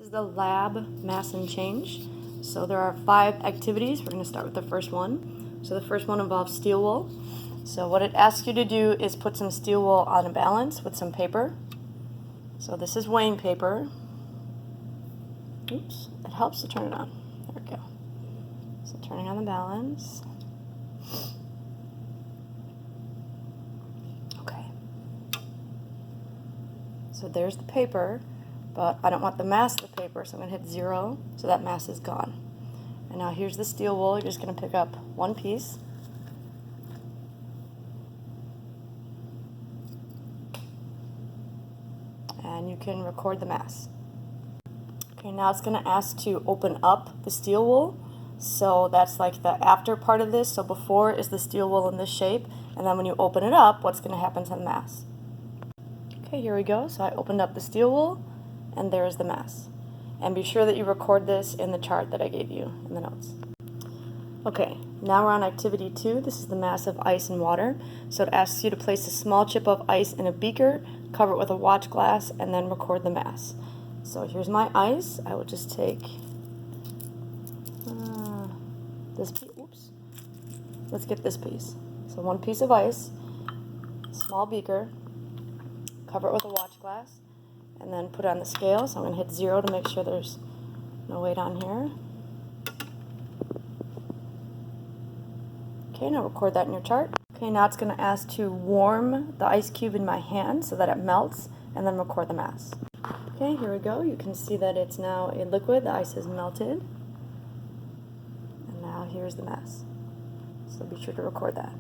is the lab mass and change. So there are 5 activities. We're going to start with the first one. So the first one involves steel wool. So what it asks you to do is put some steel wool on a balance with some paper. So this is weighing paper. Oops, it helps to turn it on. There we go. So turning on the balance. Okay. So there's the paper, but I don't want the mass of the paper, so I'm going to hit 0, so that mass is gone. And now here's the steel wool. You're just going to pick up one piece. And you can record the mass. Okay, now it's going to ask to open up the steel wool. So that's like the after part of this. So before is the steel wool in this shape, and then when you open it up, what's going to happen to the mass? Okay, here we go. So I opened up the steel wool, and there's the mass. And be sure that you record this in the chart that I gave you in the notes. Okay, now we're on activity 2. This is the mass of ice and water. So it asks you to place a small chip of ice in a beaker, cover it with a watch glass, and then record the mass. So here's my ice. I will just take this piece. Oops. Let's get this piece. So one piece of ice, small beaker, cover it with a watch glass, and then put it on the scale. So I'm going to hit 0 to make sure there's no weight on here. Okay, now record that in your chart. Okay, now it's going to ask to warm the ice cube in my hand so that it melts, and then record the mass. Okay, here we go. You can see that it's now a liquid. The ice has melted. And now here's the mass. So be sure to record that.